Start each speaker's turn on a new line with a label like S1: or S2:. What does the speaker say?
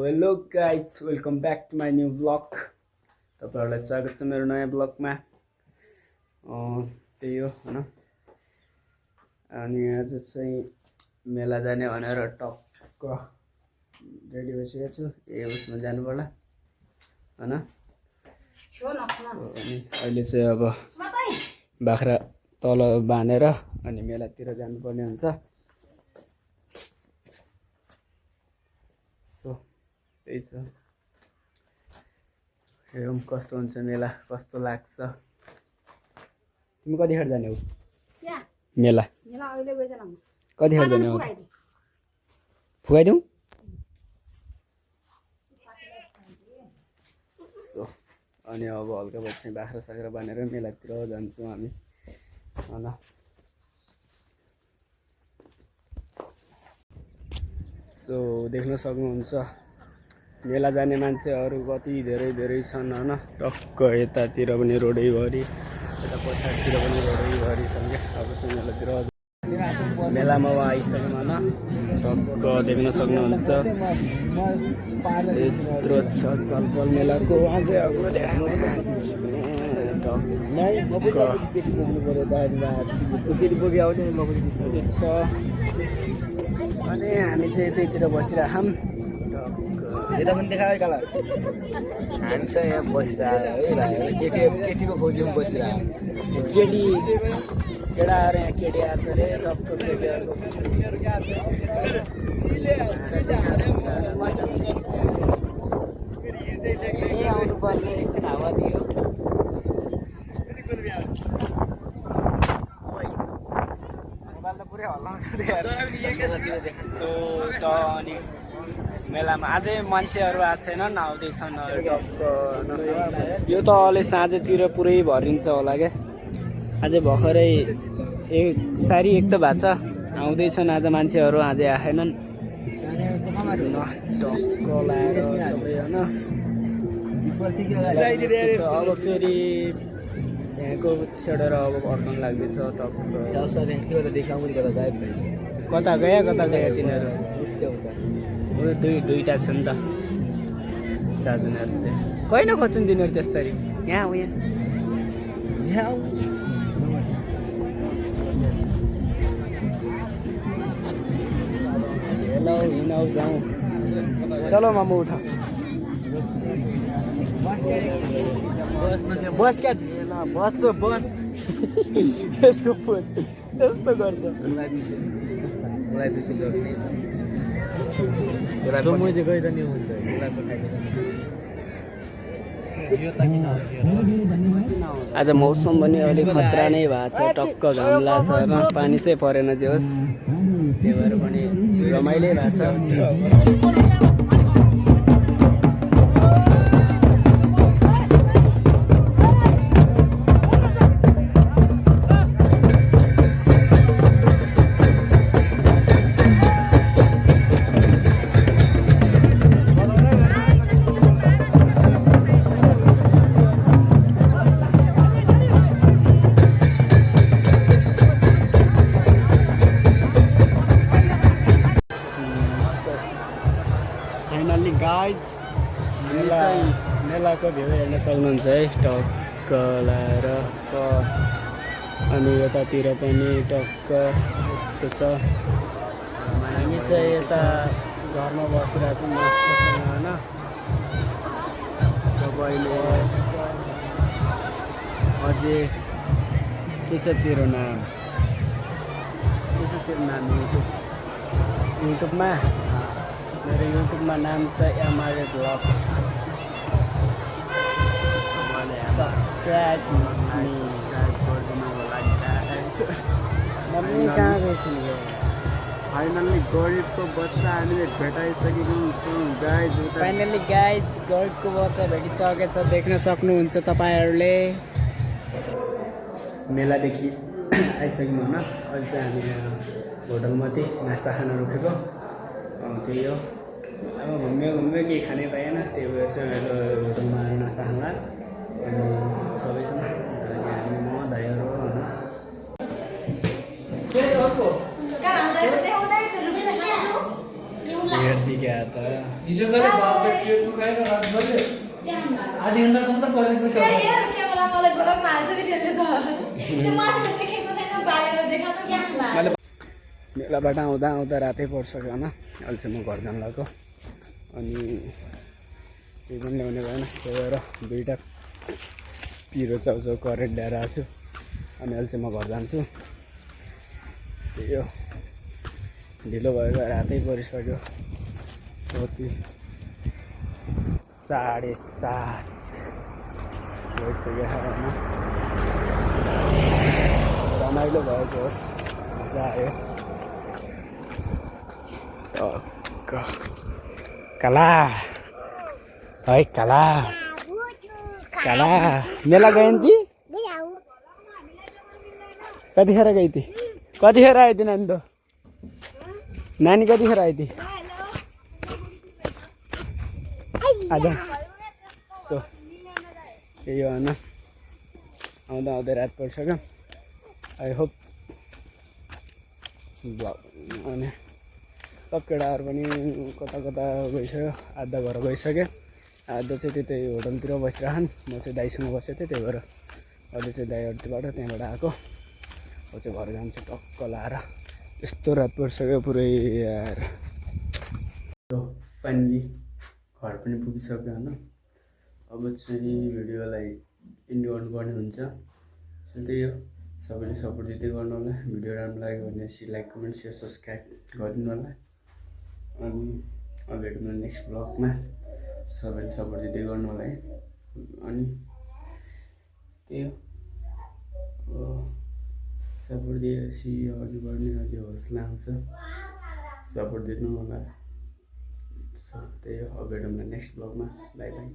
S1: Hello guys, welcome back to my new blog. तपाईँहरूलाई स्वागत छ मेरो नयाँ ब्लगमा। त्यही हो होइन। अनि आज चाहिँ मेला जाने भनेर टक्क रेडी भइसकेको छु। उसमा जानु पर्ला होइन। अनि अहिले चाहिँ अब बाख्रा तल बाँधेर अनि मेलातिर जानुपर्ने हुन्छ। त्यही छ, हेरौँ कस्तो हुन्छ मेला, कस्तो लाग्छ। तिमी कतिखेर जाने हो मेला? कतिखेर जाने हो? फुकाइदिउँ? अनि अब हल्का पछि बाख्रा साख्रा बाँधेर मेलातिर जान्छौँ हामी होइन। देख्न सक्नुहुन्छ मेला जाने मान्छेहरू कति धेरै छन् होइन। टक्क यतातिर पनि रोडैभरि, यता पछाडितिर पनि रोडैभरि छन् क्या। अब चाहिँ मेलातिर मेलामा आइसक्यौँ होइन। टक्क देख्न सक्नुहुन्छ यत्रो छ चलपल मेलाको। अझै अग्लो छ अनि हामी चाहिँ त्यहीतिर बसिरहेछौँ।
S2: यता पनि देखायो काला हामी चाहिँ यहाँ बसिरहेको है भाइ। केटीको खोजीमा बसिरहेको।
S1: केटाहरू यहाँ केटी आएको छ अरे। टक्क केटीहरूको आउनुपर्ने एकछिन हावा दियो। मोबाइल त पुरै हल्लाउँछ। अनि मेलामा अझै मान्छेहरू आएको छैनन्, आउँदैछन्। यो त अहिले साँझतिर पुरै भरिन्छ होला क्या। अझै भर्खरै सारी एक त भएको छ, आउँदैछन् आज मान्छेहरू। अझै आएनन्। टक्क लाएर सबै होइन। अब फेरि यहाँको छेडेर अब फर्कन लाग्दैछ। टक्क कता गयो तिनीहरू? दुईवटा छ नि त साधनहरूले। कैन खोज्छन् तिनीहरू त्यस्तरी? यहाँ हेलो हिँडौ जाउँ। चलो मामु उठ। बस क्या बस यसको पोज यस्तो गर्छ। मैले गएर नि हुन्छ। आज मौसम पनि अलिक खतरा नै भएको छ। टक्क घाम लाग्छ होइन। पानी चाहिँ परेन जे होस्, त्यही भएर पनि रमाइलो भएको छ। फाइनल्ली गाइज मेलाको भ्यू हेर्न सक्नुहुन्छ है। टक्क लाएर अनि यतातिर पनि टक्क यस्तो छ। हामी चाहिँ यता घरमा बसिरहेको छौँ मस्तसँग होइन। सबैले अझै के छ तेरो नाम? युट्युबमा मेरो युट्युबमा नाम छ एमआरए ब्लग्स। सब्सक्राइब गरिदिनु होला। मम्मी कहाँ गएछन्? फाइनल्ली गरिबको बच्चा हामीले भेटाइसकेका छौँ गाइज। फाइनल्ली गाइज गरिबको बच्चा भेटिसकेको छ, देख्न सक्नुहुन्छ तपाईँहरूले। मेलादेखि आइसक्यौँ होइन। अहिले चाहिँ हामी यहाँ होटलमा थिएँ, नास्ता खान रोकेको। त्यही हो, अब घुम्यो केही खानै पाएन, त्यही भएर चाहिँ अहिले होटलमा आएर नास्ता खाँदा अनि सबैसँग हामी म दाइहरू होइन। हेर्दी क्या त
S3: आधी घन्टासम्म त परेको छ।
S1: मेलाबाट आउँदा आउँदा रातै परिसक्यो होइन। अहिले चाहिँ म घर जान लागेको अनि केही पनि ल्याउने भएन, त्यही भएर दुईवटा पिरो चाउचाउ करेन्ट ल्याएर आएको छु अनि अहिले चाहिँ म घर जान्छु। त्यही हो, ढिलो भएर रातै परिसक्यो, कति 7:30 भइसक्यो होइन। रमाइलो भएको होस्, मजा आयो। काला है काला काला मेला गयो नि ती कतिखेर गई थिए? कतिखेर आयो थिए नानी? त नानी कतिखेर आयो थिए आज? सो त्यही हो होइन, आउँदा आउँदै रात परिसक्यो। आई होप अनि सब केटाहरू पनि कता कता गइसक्यो, आधा घर गइसक्यो, आधा चाहिँ त्यतै होटलतिर बसिरहन्। म चाहिँ दाइसँग बसेको थिएँ, त्यही भएर अहिले चाहिँ दाइहरूबाट त्यहाँबाट आएको। म चाहिँ घर जान्छु टक्क लाएर, यस्तो रात परिसक्यो पुरै यार। फाइनली घर पनि पुगिसक्यो होइन। अब चाहिँ भिडियोलाई इन्ड गर्नुपर्ने हुन्छ। सो त्यही हो, सबैले सपोर्ट दिँदै गर्नु होला। भिडियो राम्रो लाग्यो भने लाइक कमेन्ट सेयर सब्सक्राइब गरिदिनु होला। अनि अब भेटौँ नेक्स्ट ब्लगमा, सबैले सपोर्ट दिँदै गर्नु होला है। अनि त्यही हो, सपोर्ट दिएपछि अघि बढ्ने अलि हौसला आउँछ, सपोर्ट दिनु होला। सो त्यही हो, अब भेटौँ नेक्स्ट ब्लगमा, बाई बाई।